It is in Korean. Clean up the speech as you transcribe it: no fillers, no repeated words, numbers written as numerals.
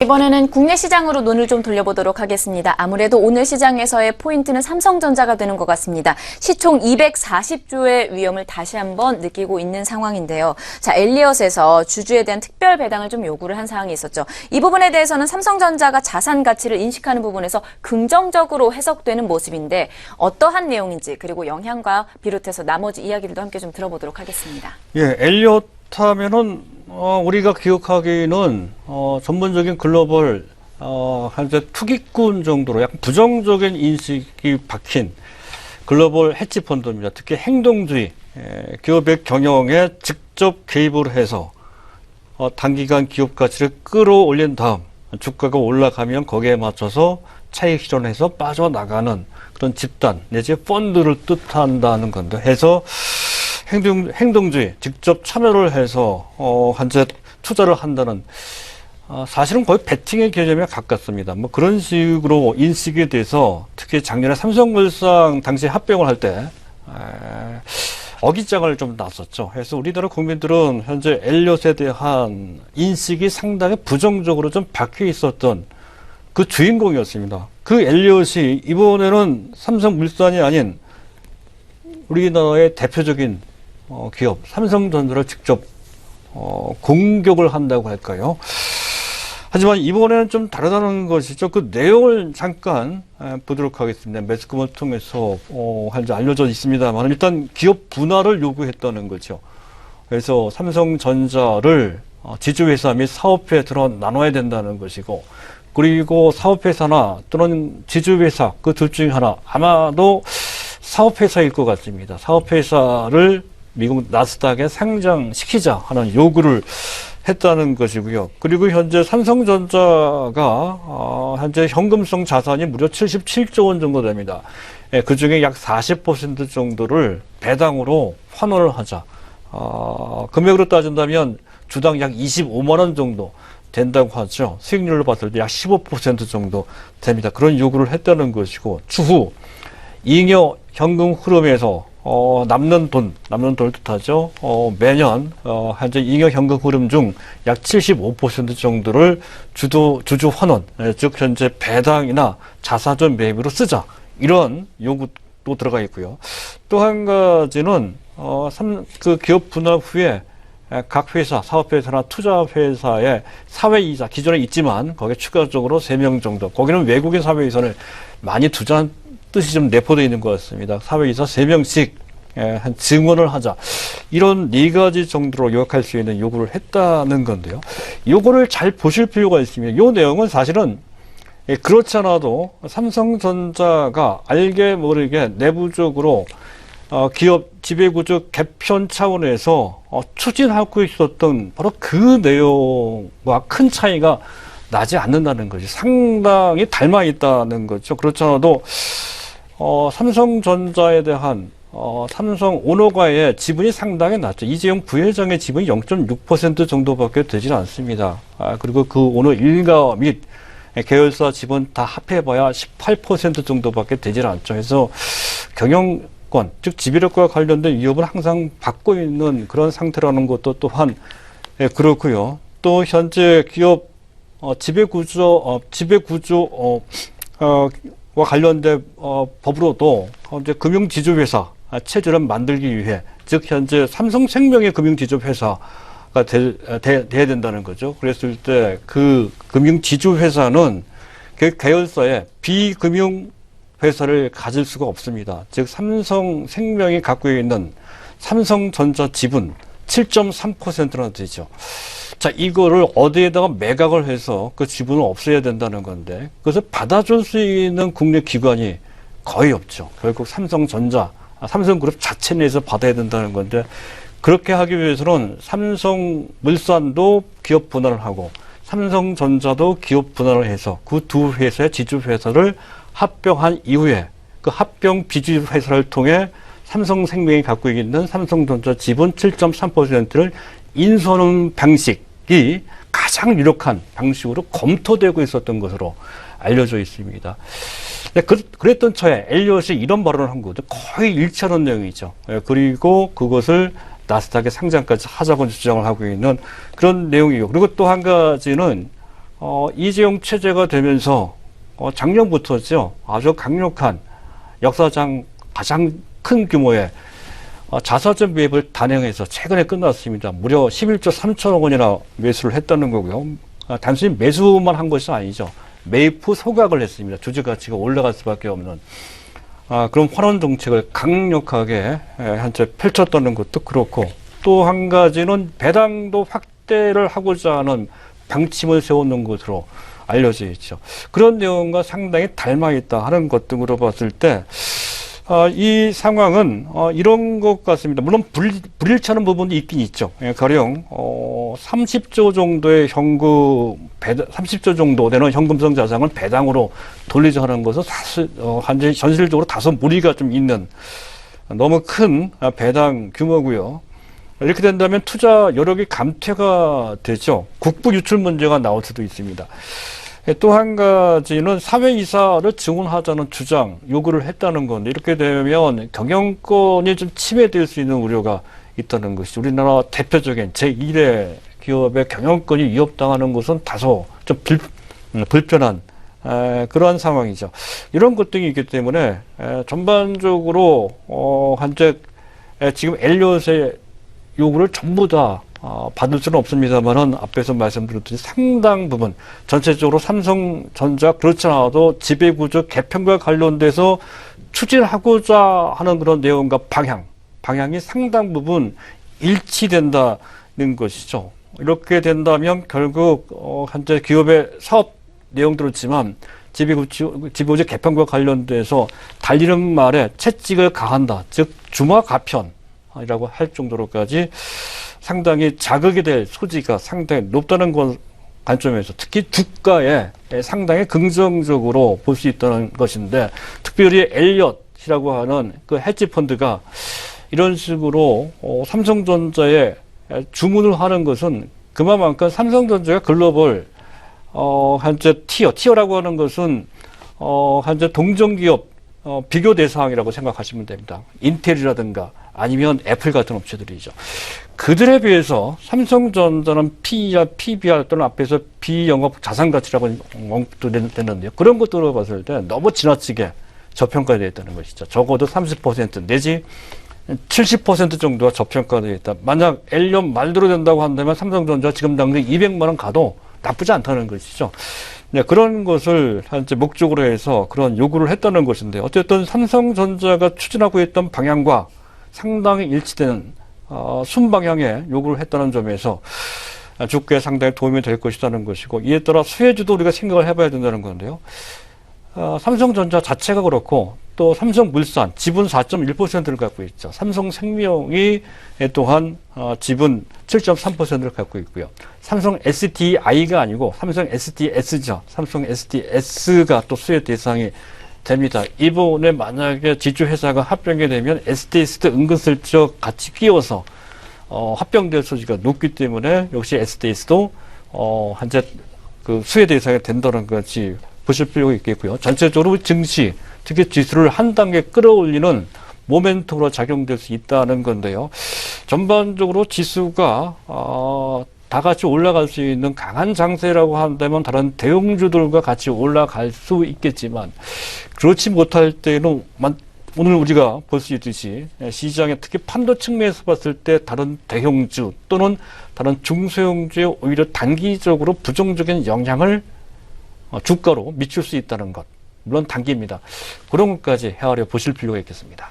이번에는 국내 시장으로 눈을 좀 돌려보도록 하겠습니다. 아무래도 오늘 시장에서의 포인트는 삼성전자가 되는 것 같습니다. 시총 240조의 위험을 다시 한번 느끼고 있는 상황인데요. 자, 엘리엇에서 주주에 대한 특별 배당을 좀 요구를 한 사항이 있었죠. 이 부분에 대해서는 삼성전자가 자산 가치를 인식하는 부분에서 긍정적으로 해석되는 모습인데 어떠한 내용인지 그리고 영향과 비롯해서 나머지 이야기들도 함께 좀 들어보도록 하겠습니다. 예, 엘리엇 하면은 우리가 기억하기는 전문적인 글로벌 현재 투기꾼 정도로 약간 부정적인 인식이 박힌 글로벌 헤지 펀드입니다. 특히 행동주의 기업의 경영에 직접 개입을 해서 단기간 기업 가치를 끌어올린 다음 주가가 올라가면 거기에 맞춰서 차익 실현해서 빠져나가는 그런 집단 내지 펀드를 뜻한다는 건데 해서 행동주의 직접 참여를 해서 현재 투자를 한다는 사실은 거의 베팅의 개념에 가깝습니다. 뭐 그런 식으로 인식이 돼서 특히 작년에 삼성물산 당시 합병을 할 때 어깃장을 좀 놨었죠. 그래서 우리나라 국민들은 현재 엘리엇에 대한 인식이 상당히 부정적으로 좀 박혀 있었던 그 주인공이었습니다. 그 엘리엇이 이번에는 삼성물산이 아닌 우리나라의 대표적인 기업 삼성전자를 직접 공격을 한다고 할까요? 하지만 이번에는 좀 다르다는 것이죠. 그 내용을 잠깐 보도록 하겠습니다. 매스컴을 통해서 현재 알려져 있습니다만 일단 기업 분할을 요구했다는 거죠. 그래서 삼성전자를 지주회사 및 사업회사로 나눠야 된다는 것이고, 그리고 사업회사나 또는 지주회사 그 둘 중에 하나, 아마도 사업회사일 것 같습니다. 사업회사를 미국 나스닥에 상장시키자 하는 요구를 했다는 것이고요. 그리고 현재 삼성전자가 현재 현금성 자산이 무려 77조 원 정도 됩니다. 그 중에 약 40% 정도를 배당으로 환원을 하자. 금액으로 따진다면 주당 약 25만 원 정도 된다고 하죠. 수익률로 봤을 때 약 15% 정도 됩니다. 그런 요구를 했다는 것이고, 추후 잉여 현금 흐름에서 남는 돈을 뜻하죠. 매년 현재 잉여 현금 흐름 중 약 75% 정도를 주주 환원, 즉 현재 배당이나 자사주 매입으로 쓰자, 이런 요구도 들어가 있고요. 또 한 가지는 그 기업 분할 후에 각 회사, 사업회사나 투자회사의 사회이사, 기존에 있지만 거기에 추가적으로 3명 정도, 거기는 외국인 사회이사를 많이 두자는 뜻이 좀 내포되어 있는 것 같습니다. 사회이사 3명씩 한 증언을 하자, 이런 4가지 정도로 요약할 수 있는 요구를 했다는 건데요. 요거를 잘 보실 필요가 있습니다. 요 내용은 사실은 그렇지 않아도 삼성전자가 알게 모르게 내부적으로 기업 지배구조 개편 차원에서 추진하고 있었던 바로 그 내용과 큰 차이가 나지 않는다는 것이 상당히 닮아 있다는 거죠. 그렇지 않아도 삼성전자에 대한 삼성 오너가의 지분이 상당히 낮죠. 이재용 부회장의 지분이 0.6% 정도밖에 되질 않습니다. 그리고 그 오너 일가 및 계열사 지분 다 합해봐야 18% 정도밖에 되질 않죠. 그래서 경영권, 즉 지배력과 관련된 위협을 항상 받고 있는 그런 상태라는 것도 또한 그렇고요. 또 현재 기업 지배구조와 관련된 법으로도 이제 금융지주회사 체제를 만들기 위해, 즉 현재 삼성생명의 금융지주회사가 돼야 된다는 거죠. 그랬을 때 그 금융지주회사는 그 계열사에 비금융회사를 가질 수가 없습니다. 즉 삼성생명이 갖고 있는 삼성전자 지분 7.3%나 되죠. 자, 이거를 어디에다가 매각을 해서 그 지분을 없애야 된다는 건데, 그것을 받아줄 수 있는 국내 기관이 거의 없죠. 결국 삼성그룹 자체 내에서 받아야 된다는 건데, 그렇게 하기 위해서는 삼성물산도 기업 분할을 하고 삼성전자도 기업 분할을 해서 그 두 회사의 지주회사를 합병한 이후에 그 합병 비주회사를 통해 삼성생명이 갖고 있는 삼성전자 지분 7.3%를 인수하는 방식이 가장 유력한 방식으로 검토되고 있었던 것으로 알려져 있습니다. 그랬던 차에 엘리엇이 이런 발언을 한 거죠. 거의 일치하는 내용이죠. 그리고 그것을 나스닥에 상장까지 하자고 주장을 하고 있는 그런 내용이고, 그리고 또 한 가지는 이재용 체제가 되면서 작년부터죠. 아주 강력한 역사상 가장 큰 규모의 자사주 매입을 단행해서 최근에 끝났습니다. 무려 11조 3천억 원이나 매수를 했다는 거고요. 단순히 매수만 한 것이 아니죠. 매입 후 소각을 했습니다. 주주 가치가 올라갈 수밖에 없는 그런 환원 정책을 강력하게 현재 펼쳤다는 것도 그렇고, 또 한 가지는 배당도 확대를 하고자 하는 방침을 세우는 것으로 알려져 있죠. 그런 내용과 상당히 닮아 있다 하는 것 등으로 봤을 때 이 상황은 이런 것 같습니다. 물론 불일치하는 부분도 있긴 있죠. 가령 30조 정도의 30조 정도 되는 현금성 자산을 배당으로 돌리자 하는 것은 사실 현실적으로 다소 무리가 좀 있는 너무 큰 배당 규모고요. 이렇게 된다면 투자 여력이 감퇴가 되죠. 국부 유출 문제가 나올 수도 있습니다. 또 한 가지는 사회이사를 증언하자는 주장, 요구를 했다는 건데, 이렇게 되면 경영권이 좀 침해될 수 있는 우려가 있다는 것이, 우리나라 대표적인 제1의 기업의 경영권이 위협당하는 것은 다소 좀 불편한 그러한 상황이죠. 이런 것 등이 있기 때문에 전반적으로 현재 지금 엘리엇의 요구를 전부 다 받을 수는 없습니다만은 앞에서 말씀드렸듯이 상당 부분 전체적으로 삼성전자 그렇지 않아도 지배구조 개편과 관련돼서 추진하고자 하는 그런 내용과 방향이 상당 부분 일치된다는 것이죠. 이렇게 된다면 결국 현재 기업의 사업 내용도 그렇지만 지배구조 개편과 관련돼서 달리는 말에 채찍을 가한다, 즉 주마가편이라고 할 정도로까지 상당히 자극이 될 소지가 상당히 높다는 관점에서 특히 주가에 상당히 긍정적으로 볼 수 있다는 것인데, 특별히 엘리엇이라고 하는 그 헤지 펀드가 이런 식으로 삼성전자에 주문을 하는 것은 그만큼 삼성전자가 글로벌 현재 티어라고 하는 것은 현재 동종기업 비교 대상이라고 생각하시면 됩니다. 인텔이라든가 아니면 애플 같은 업체들이죠. 그들에 비해서 삼성전자는 PER, PBR 또는 앞에서 비영업 자산가치라고 언급도 됐는데요. 그런 것들을 봤을 때 너무 지나치게 저평가되어 있다는 것이죠. 적어도 30% 내지 70% 정도가 저평가되어 있다. 만약 엘리엇 말대로 된다고 한다면 삼성전자 지금 당장 200만 원 가도 나쁘지 않다는 것이죠. 네, 그런 것을 현재 목적으로 해서 그런 요구를 했다는 것인데, 어쨌든 삼성전자가 추진하고 있던 방향과 상당히 일치되는 순방향의 요구를 했다는 점에서 주가에 상당히 도움이 될 것이라는 것이고, 이에 따라 수혜주도 우리가 생각을 해봐야 된다는 건데요. 삼성전자 자체가 그렇고 또 삼성물산 지분 4.1%를 갖고 있죠. 삼성생명이 또한 지분 7.3%를 갖고 있고요. 삼성 SDI가 아니고 삼성 SDS죠. 삼성 SDS가 또 수혜 대상이 됩니다. 이번에 만약에 지주회사가 합병이 되면 SDS도 은근슬쩍 같이 끼워서 합병될 소지가 높기 때문에 역시 SDS도 현재 그 수혜 대상이 된다는 것이 보실 필요가 있겠고요. 전체적으로 증시, 특히 지수를 한 단계 끌어올리는 모멘텀으로 작용될 수 있다는 건데요. 전반적으로 지수가 다 같이 올라갈 수 있는 강한 장세라고 한다면 다른 대형주들과 같이 올라갈 수 있겠지만, 그렇지 못할 때는 오늘 우리가 볼 수 있듯이 시장에 특히 판도 측면에서 봤을 때 다른 대형주 또는 다른 중소형주에 오히려 단기적으로 부정적인 영향을 주가로 미칠 수 있다는 것. 물론 단기입니다. 그런 것까지 헤아려 보실 필요가 있겠습니다.